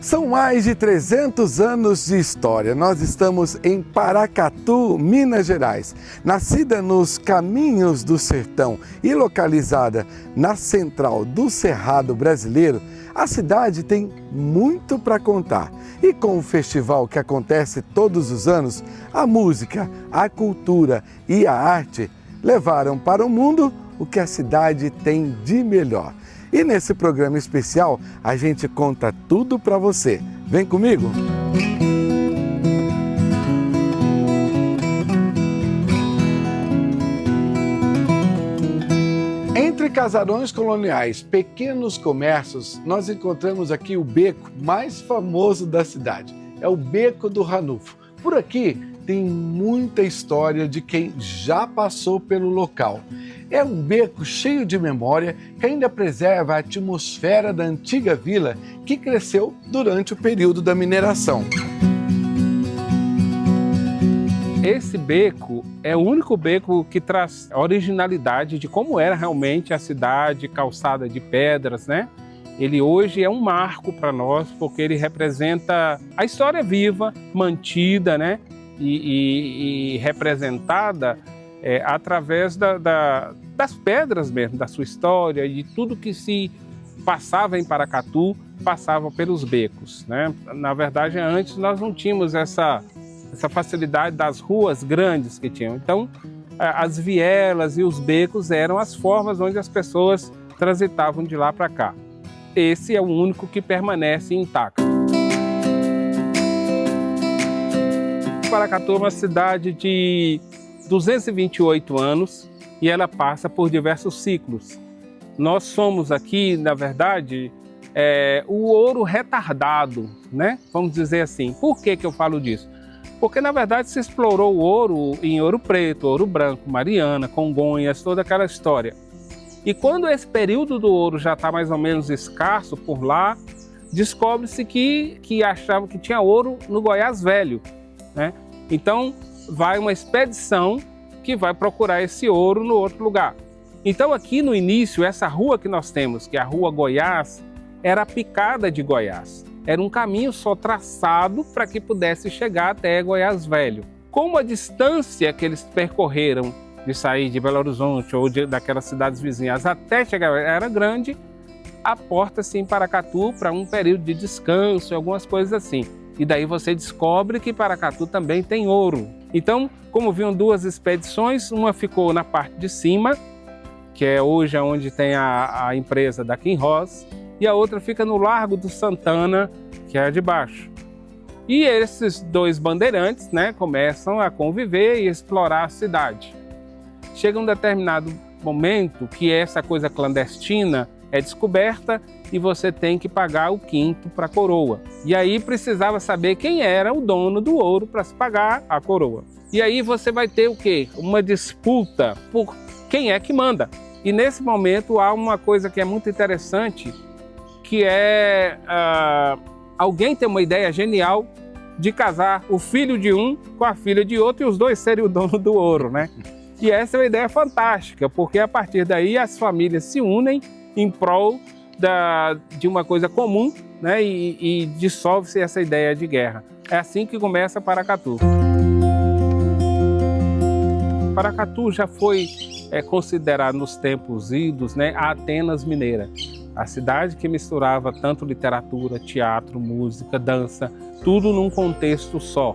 São mais de 300 anos de história. Nós estamos em Paracatu, Minas Gerais. Nascida nos caminhos do sertão e localizada na central do Cerrado brasileiro, a cidade tem muito para contar. E com o festival que acontece todos os anos, a música, a cultura e a arte levaram para o mundo o que a cidade tem de melhor. E nesse programa especial, a gente conta tudo para você. Vem comigo! Entre casarões coloniais, pequenos comércios, nós encontramos aqui o beco mais famoso da cidade. É o Beco do Ranulfo. Por aqui tem muita história de quem já passou pelo local. É um beco cheio de memória que ainda preserva a atmosfera da antiga vila que cresceu durante o período da mineração. Esse beco é o único beco que traz a originalidade de como era realmente a cidade, calçada de pedras, né? Ele hoje é um marco para nós porque ele representa a história viva, mantida, né? E representada através das pedras mesmo, da sua história e de tudo que se passava em Paracatu, passava pelos becos, né? Na verdade, antes nós não tínhamos essa facilidade das ruas grandes que tinham. Então, as vielas e os becos eram as formas onde as pessoas transitavam de lá para cá. Esse é o único que permanece intacto. Paracatu é uma cidade de 228 anos e ela passa por diversos ciclos. Nós somos aqui, na verdade, o ouro retardado, né? Vamos dizer assim. Por que eu falo disso? Porque, na verdade, se explorou o ouro em Ouro Preto, Ouro Branco, Mariana, Congonhas, toda aquela história. E quando esse período do ouro já está mais ou menos escasso por lá, descobre-se que achava que tinha ouro no Goiás Velho, né? Então, vai uma expedição que vai procurar esse ouro no outro lugar. Então, aqui no início, essa rua que nós temos, que é a Rua Goiás, era a Picada de Goiás. Era um caminho só traçado para que pudesse chegar até Goiás Velho. Como a distância que eles percorreram de sair de Belo Horizonte ou daquelas cidades vizinhas até chegar era grande, aporta-se em Paracatu para um período de descanso, algumas coisas assim. E daí você descobre que Paracatu também tem ouro. Então, como viam duas expedições, uma ficou na parte de cima, que é hoje onde tem a empresa da Kinross, e a outra fica no Largo do Santana, que é a de baixo. E esses dois bandeirantes, né, começam a conviver e explorar a cidade. Chega um determinado momento que essa coisa clandestina é descoberta e você tem que pagar o quinto para a coroa. E aí precisava saber quem era o dono do ouro para se pagar a coroa. E aí você vai ter o quê? Uma disputa por quem é que manda. E nesse momento há uma coisa que é muito interessante, que é alguém ter uma ideia genial de casar o filho de um com a filha de outro e os dois serem o dono do ouro, né? E essa é uma ideia fantástica, porque a partir daí as famílias se unem em prol de uma coisa comum, né? E dissolve-se essa ideia de guerra. É assim que começa Paracatu. Paracatu já foi considerado nos tempos idos, né, a Atenas mineira. A cidade que misturava tanto literatura, teatro, música, dança, tudo num contexto só.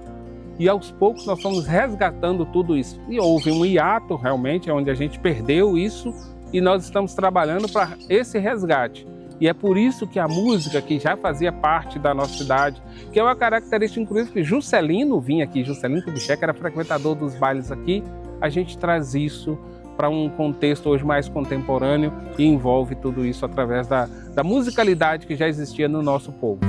E aos poucos nós fomos resgatando tudo isso. E houve um hiato realmente, onde a gente perdeu isso e nós estamos trabalhando para esse resgate. E é por isso que a música, que já fazia parte da nossa cidade, que é uma característica, inclusive, que Juscelino vinha aqui, Juscelino Kubitschek era frequentador dos bailes aqui, a gente traz isso para um contexto hoje mais contemporâneo e envolve tudo isso através da musicalidade que já existia no nosso povo.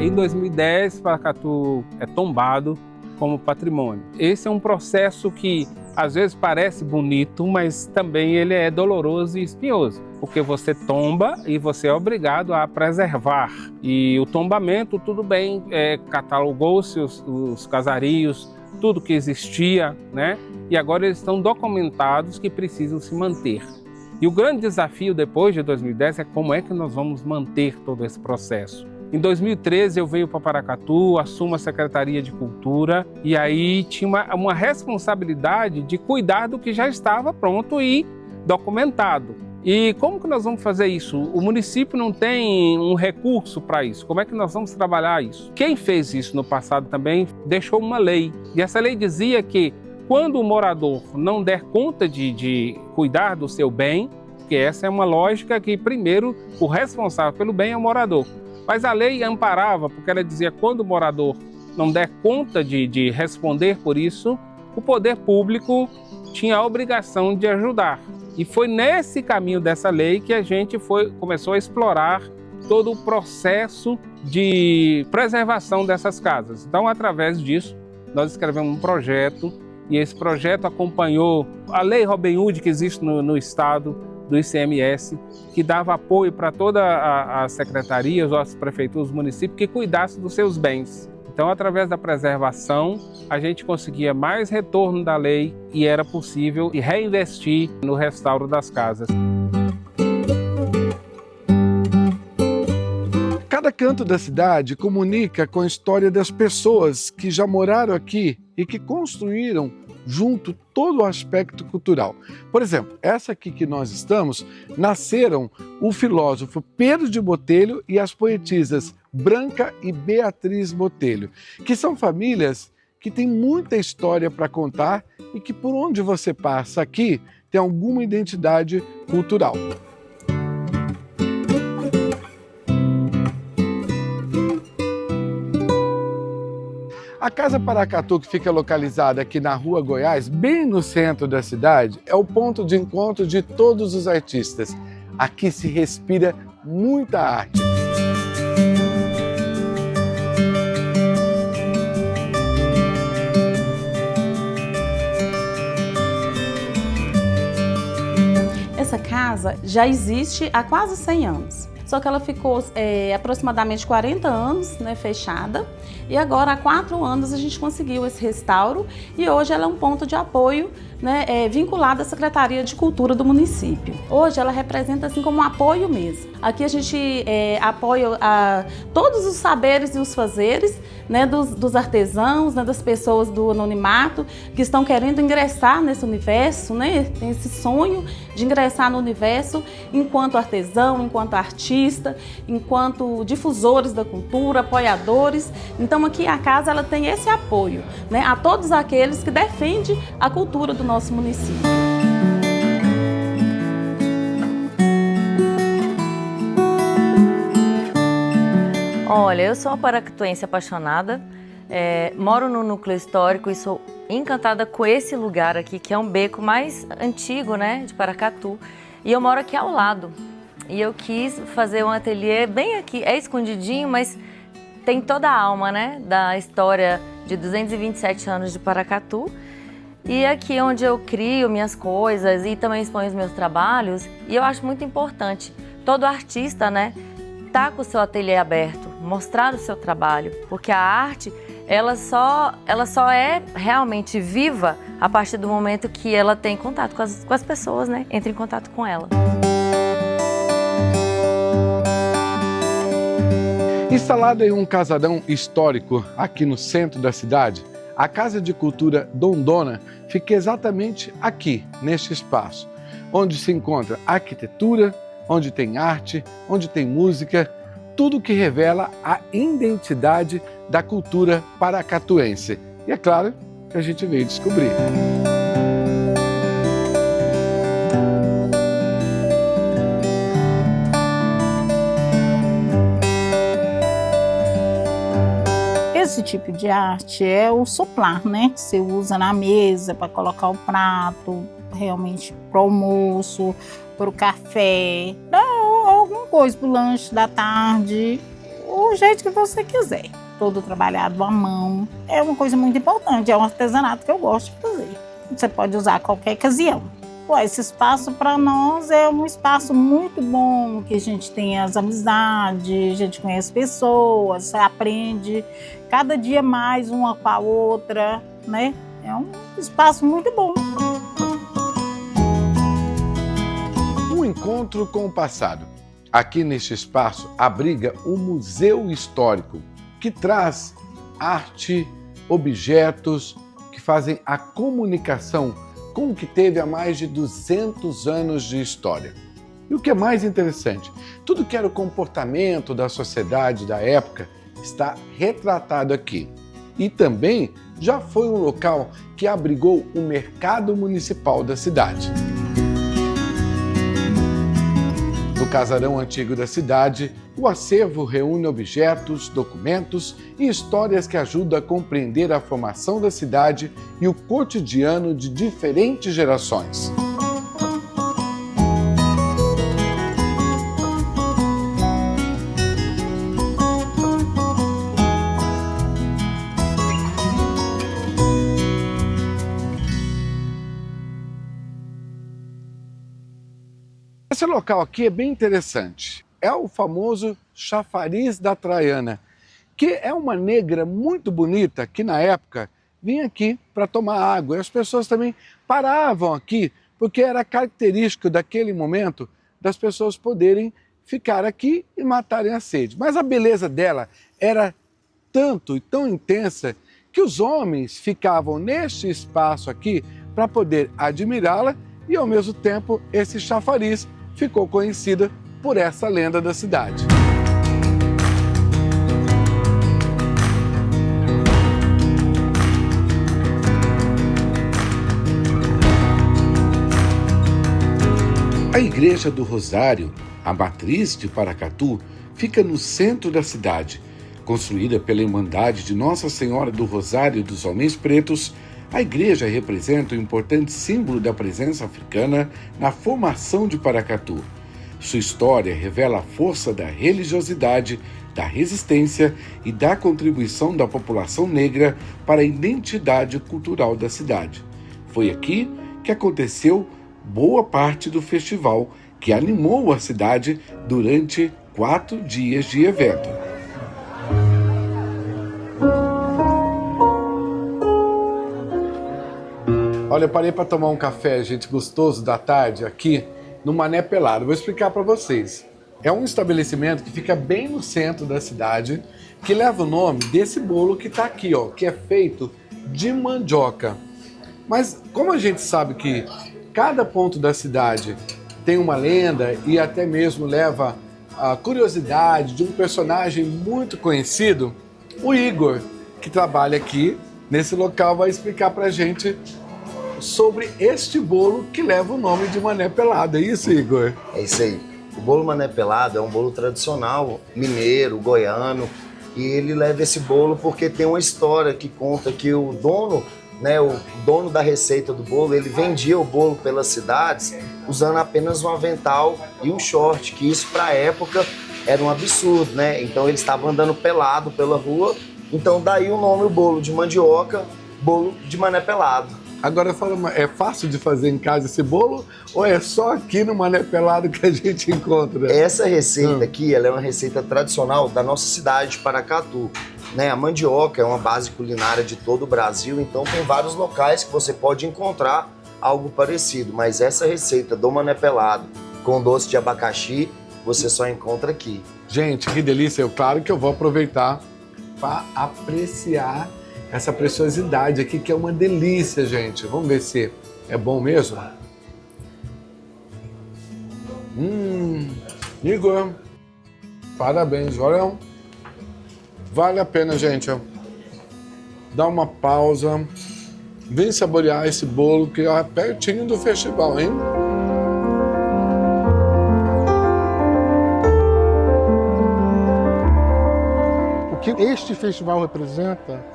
Em 2010, Paracatu é tombado como patrimônio. Esse é um processo que às vezes parece bonito, mas também ele é doloroso e espinhoso, porque você tomba e você é obrigado a preservar. E o tombamento, tudo bem, catalogou-se os casarios, tudo que existia, né? E agora eles estão documentados que precisam se manter. E o grande desafio depois de 2010 é como é que nós vamos manter todo esse processo. Em 2013 eu venho para Paracatu, assumo a Secretaria de Cultura e aí tinha uma responsabilidade de cuidar do que já estava pronto e documentado. E como que nós vamos fazer isso? O município não tem um recurso para isso. Como é que nós vamos trabalhar isso? Quem fez isso no passado também deixou uma lei. E essa lei dizia que quando o morador não der conta de cuidar do seu bem, porque essa é uma lógica que primeiro o responsável pelo bem é o morador. Mas a lei amparava, porque ela dizia que quando o morador não der conta de responder por isso, o poder público tinha a obrigação de ajudar. E foi nesse caminho dessa lei que a gente começou a explorar todo o processo de preservação dessas casas. Então, através disso, nós escrevemos um projeto e esse projeto acompanhou a Lei Robin Hood que existe no estado, do ICMS, que dava apoio para todas as secretarias, as prefeituras, os municípios que cuidassem dos seus bens. Então, através da preservação, a gente conseguia mais retorno da lei e era possível reinvestir no restauro das casas. Cada canto da cidade comunica com a história das pessoas que já moraram aqui e que construíram junto todo o aspecto cultural. Por exemplo, essa aqui que nós estamos, nasceram o filósofo Pedro de Botelho e as poetisas Branca e Beatriz Botelho, que são famílias que têm muita história para contar e que por onde você passa aqui tem alguma identidade cultural. A Casa Paracatu, que fica localizada aqui na Rua Goiás, bem no centro da cidade, é o ponto de encontro de todos os artistas. Aqui se respira muita arte. Essa casa já existe há quase 100 anos. Só que ela ficou aproximadamente 40 anos, né, fechada, e agora há 4 anos a gente conseguiu esse restauro e hoje ela é um ponto de apoio, né, vinculado à Secretaria de Cultura do município. Hoje ela representa assim como um apoio mesmo. Aqui a gente apoia todos os saberes e os fazeres, né, dos artesãos, né, das pessoas do anonimato que estão querendo ingressar nesse universo, né, tem esse sonho de ingressar no universo enquanto artesão, enquanto artista, enquanto difusores da cultura, apoiadores. Então aqui a casa ela tem esse apoio, né, a todos aqueles que defendem a cultura do nosso município. Olha, eu sou uma paracatuense apaixonada, moro no núcleo histórico e sou encantada com esse lugar aqui, que é um beco mais antigo, né, de Paracatu, e eu moro aqui ao lado. E eu quis fazer um ateliê bem aqui, é escondidinho, mas tem toda a alma, né, da história de 227 anos de Paracatu. E aqui onde eu crio minhas coisas e também exponho os meus trabalhos, e eu acho muito importante todo artista, né, tá com o seu ateliê aberto, mostrar o seu trabalho, porque a arte ela só é realmente viva a partir do momento que ela tem contato com as pessoas, né, entra em contato com ela. Instalada em um casarão histórico aqui no centro da cidade, a Casa de Cultura Dondona fica exatamente aqui, neste espaço, onde se encontra arquitetura, onde tem arte, onde tem música, tudo que revela a identidade da cultura paracatuense. E é claro que a gente veio descobrir. Esse tipo de arte é o soplar, né? Que você usa na mesa para colocar o prato, realmente para o almoço, para o café, alguma coisa para o lanche da tarde, o jeito que você quiser. Todo trabalhado à mão. É uma coisa muito importante, é um artesanato que eu gosto de fazer. Você pode usar a qualquer ocasião. Esse espaço para nós é um espaço muito bom, que a gente tem as amizades, a gente conhece pessoas, aprende cada dia mais uma com a outra, né? É um espaço muito bom. encontro com o passado. Aqui neste espaço abriga o Museu Histórico, que traz arte, objetos que fazem a comunicação com o que teve há mais de 200 anos de história. E o que é mais interessante, tudo que era o comportamento da sociedade da época está retratado aqui. E também já foi um local que abrigou o mercado municipal da cidade. No casarão antigo da cidade, o acervo reúne objetos, documentos e histórias que ajudam a compreender a formação da cidade e o cotidiano de diferentes gerações. Esse local aqui é bem interessante. É o famoso chafariz da Traiana, que é uma negra muito bonita que na época vinha aqui para tomar água. E as pessoas também paravam aqui porque era característico daquele momento das pessoas poderem ficar aqui e matarem a sede. Mas a beleza dela era tanto e tão intensa que os homens ficavam neste espaço aqui para poder admirá-la e ao mesmo tempo esse chafariz ficou conhecida por essa lenda da cidade. A Igreja do Rosário, a matriz de Paracatu, fica no centro da cidade. Construída pela Irmandade de Nossa Senhora do Rosário dos Homens Pretos, a igreja representa um importante símbolo da presença africana na formação de Paracatu. Sua história revela a força da religiosidade, da resistência e da contribuição da população negra para a identidade cultural da cidade. Foi aqui que aconteceu boa parte do festival que animou a cidade durante 4 dias de evento. Olha, eu parei para tomar um café, gente, gostoso da tarde aqui no Mané Pelado. Vou explicar para vocês. É um estabelecimento que fica bem no centro da cidade, que leva o nome desse bolo que está aqui, ó, que é feito de mandioca. Mas como a gente sabe que cada ponto da cidade tem uma lenda e até mesmo leva a curiosidade de um personagem muito conhecido, o Igor, que trabalha aqui nesse local, vai explicar para a gente sobre este bolo que leva o nome de Mané Pelado. É isso, Igor? É isso aí. O bolo Mané Pelado é um bolo tradicional, mineiro, goiano, e ele leva esse bolo porque tem uma história que conta que o dono, né, o dono da receita do bolo, ele vendia o bolo pelas cidades usando apenas um avental e um short, que isso para a época era um absurdo, né? Então ele estava andando pelado pela rua, então daí o nome, o bolo de mandioca, bolo de Mané Pelado. Agora fala, é fácil de fazer em casa esse bolo ou é só aqui no Mané Pelado que a gente encontra? Essa receita aqui, ela é uma receita tradicional da nossa cidade de Paracatu. Né? A mandioca é uma base culinária de todo o Brasil, então tem vários locais que você pode encontrar algo parecido. Mas essa receita do Mané Pelado com doce de abacaxi, você só encontra aqui. Gente, que delícia! Claro que eu vou aproveitar para apreciar essa preciosidade aqui, que é uma delícia, gente. Vamos ver se é bom mesmo? Igor, parabéns, olha. Vale a pena, gente. Dá uma pausa. Vem saborear esse bolo que é pertinho do festival, hein? O que este festival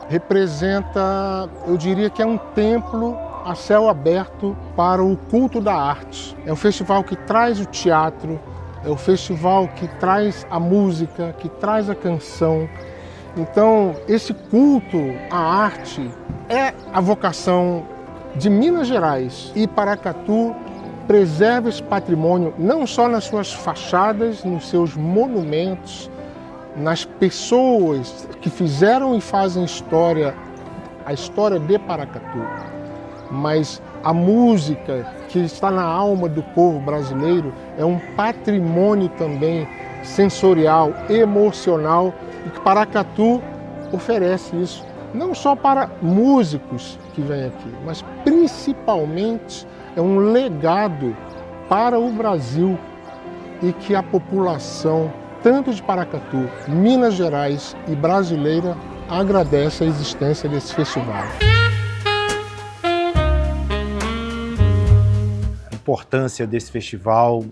representa, eu diria que é um templo a céu aberto para o culto da arte. É um festival que traz o teatro, é um festival que traz a música, que traz a canção. Então, esse culto à arte é a vocação de Minas Gerais, e Paracatu preserva esse patrimônio não só nas suas fachadas, nos seus monumentos, nas pessoas que fizeram e fazem a história de Paracatu, mas a música que está na alma do povo brasileiro, é um patrimônio também sensorial, emocional, e que Paracatu oferece isso, não só para músicos que vêm aqui, mas principalmente é um legado para o Brasil e que a população, tanto de Paracatu, Minas Gerais e brasileira, agradece a existência desse festival. A importância desse festival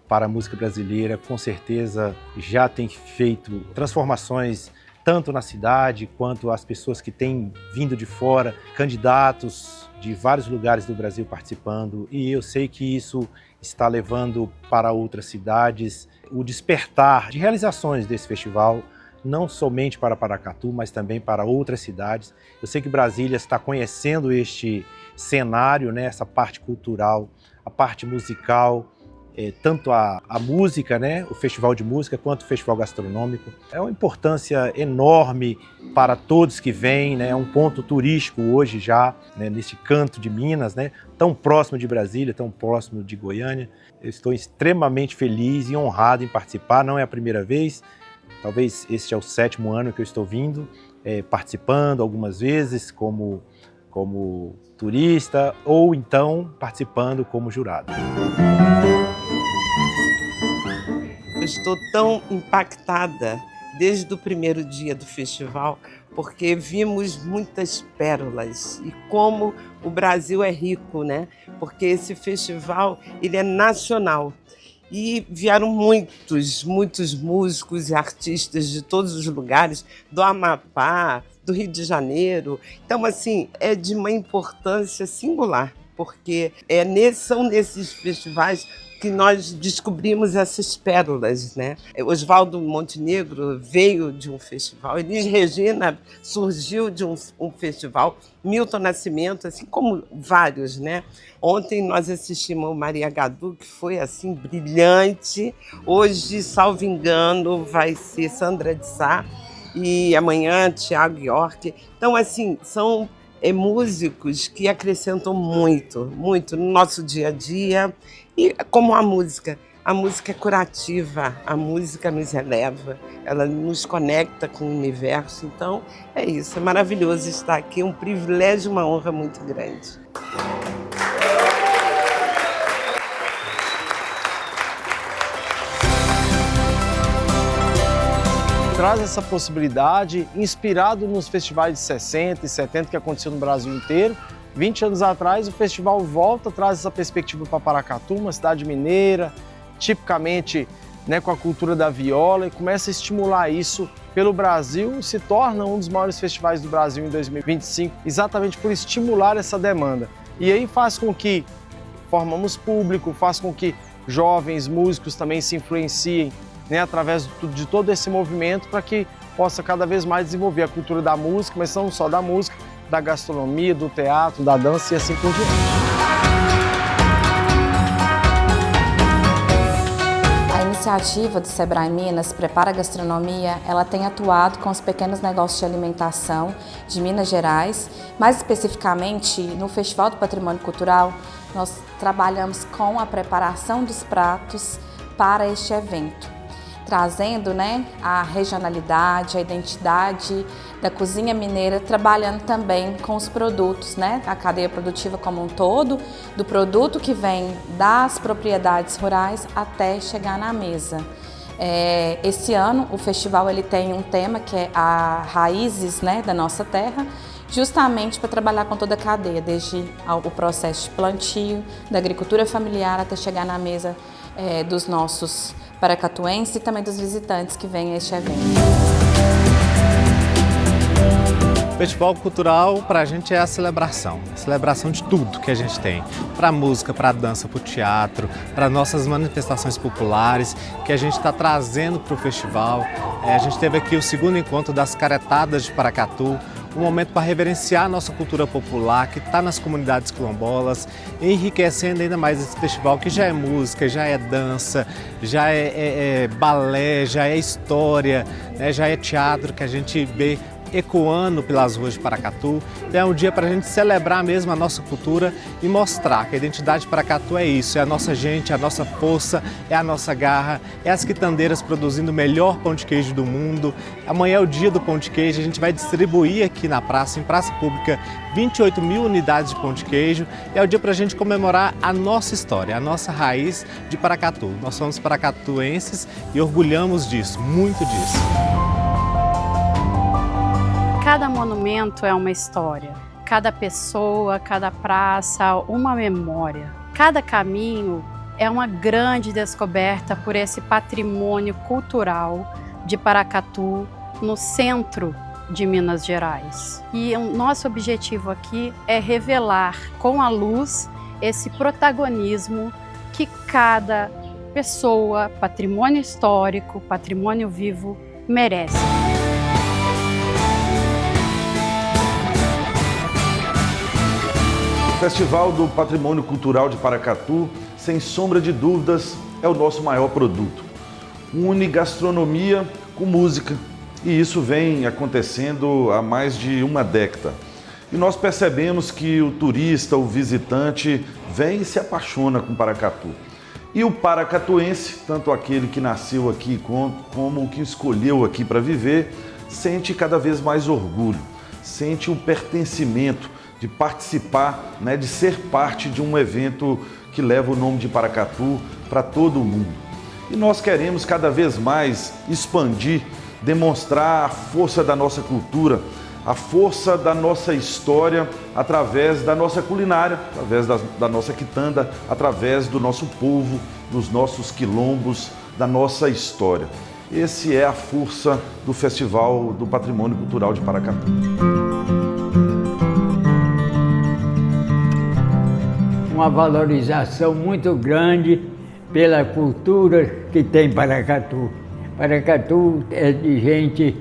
para a música brasileira, com certeza, já tem feito transformações tanto na cidade quanto as pessoas que têm vindo de fora, candidatos de vários lugares do Brasil participando, e eu sei que isso está levando para outras cidades o despertar de realizações desse festival, não somente para Paracatu, mas também para outras cidades. Eu sei que Brasília está conhecendo este cenário, né, essa parte cultural, a parte musical, tanto a música, né, o festival de música, quanto o festival gastronômico. É uma importância enorme para todos que vêm, né, é um ponto turístico hoje já, né, nesse canto de Minas, né, tão próximo de Brasília, tão próximo de Goiânia. Eu estou extremamente feliz e honrado em participar, não é a primeira vez, talvez este é o 7º ano que eu estou vindo, participando algumas vezes como turista ou então participando como jurado. Eu estou tão impactada desde o primeiro dia do festival, porque vimos muitas pérolas e como o Brasil é rico, né? Porque esse festival ele é nacional e vieram muitos músicos e artistas de todos os lugares, do Amapá, do Rio de Janeiro. Então, assim, é de uma importância singular, porque são nesses festivais que nós descobrimos essas pérolas, né? Oswaldo Montenegro veio de um festival, Elis Regina surgiu de um festival, Milton Nascimento, assim como vários, né? Ontem nós assistimos ao Maria Gadu, que foi assim brilhante. Hoje, salvo engano, vai ser Sandra de Sá e amanhã Thiago York. Então, assim, são músicos que acrescentam muito no nosso dia a dia. E como a música é curativa, a música nos eleva, ela nos conecta com o universo. Então, é isso, é maravilhoso estar aqui, é um privilégio, uma honra muito grande. Traz essa possibilidade, inspirado nos festivais de 60 e 70 que aconteceu no Brasil inteiro. 20 anos atrás, o festival volta, traz essa perspectiva para Paracatu, uma cidade mineira, tipicamente, né, com a cultura da viola, e começa a estimular isso pelo Brasil e se torna um dos maiores festivais do Brasil em 2025, exatamente por estimular essa demanda. E aí faz com que formamos público, faz com que jovens músicos também se influenciem, né, através de todo esse movimento, para que possa cada vez mais desenvolver a cultura da música, mas não só da música, da gastronomia, do teatro, da dança e assim por diante. A iniciativa do Sebrae Minas Prepara a Gastronomia, ela tem atuado com os pequenos negócios de alimentação de Minas Gerais, mais especificamente no Festival do Patrimônio Cultural, nós trabalhamos com a preparação dos pratos para este evento, trazendo, né, a regionalidade, a identidade da cozinha mineira, trabalhando também com os produtos, né, a cadeia produtiva como um todo, do produto que vem das propriedades rurais até chegar na mesa. Esse ano o festival ele tem um tema que é a raízes, né, da nossa terra, justamente para trabalhar com toda a cadeia, desde o processo de plantio, da agricultura familiar até chegar na mesa dos nossos paracatuenses e também dos visitantes que vêm a este evento. O Festival Cultural, para a gente, é a celebração de tudo que a gente tem. Para a música, para a dança, para o teatro, para nossas manifestações populares, que a gente está trazendo para o festival. A gente teve aqui o 2º encontro das caretadas de Paracatu, um momento para reverenciar a nossa cultura popular, que está nas comunidades quilombolas, enriquecendo ainda mais esse festival, que já é música, já é dança, já é balé, já é história, né, já é teatro, que a gente vê ecoando pelas ruas de Paracatu. Então é um dia para a gente celebrar mesmo a nossa cultura e mostrar que a identidade de Paracatu é isso, é a nossa gente, é a nossa força, é a nossa garra, é as quitandeiras produzindo o melhor pão de queijo do mundo. Amanhã é o dia do pão de queijo, a gente vai distribuir aqui na praça, em praça pública, 28 mil unidades de pão de queijo. E é o dia para a gente comemorar a nossa história, a nossa raiz de Paracatu. Nós somos paracatuenses e orgulhamos disso, muito disso. Cada monumento é uma história, cada pessoa, cada praça, uma memória. Cada caminho é uma grande descoberta por esse patrimônio cultural de Paracatu, no centro de Minas Gerais. E o nosso objetivo aqui é revelar com a luz esse protagonismo que cada pessoa, patrimônio histórico, patrimônio vivo, merece. O Festival do Patrimônio Cultural de Paracatu, sem sombra de dúvidas, é o nosso maior produto. Une gastronomia com música, e isso vem acontecendo há mais de uma década. E nós percebemos que o turista, o visitante, vem e se apaixona com Paracatu. E o paracatuense, tanto aquele que nasceu aqui como o que escolheu aqui para viver, sente cada vez mais orgulho, sente o pertencimento de participar, de ser parte de um evento que leva o nome de Paracatu para todo o mundo. E nós queremos cada vez mais expandir, demonstrar a força da nossa cultura, a força da nossa história através da nossa culinária, através da nossa quitanda, através do nosso povo, dos nossos quilombos, da nossa história. Essa é a força do Festival do Patrimônio Cultural de Paracatu. Uma valorização muito grande pela cultura que tem Paracatu. Paracatu é de gente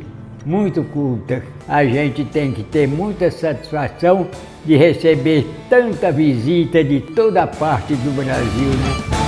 muito culta. A gente tem que ter muita satisfação de receber tanta visita de toda parte do Brasil, né?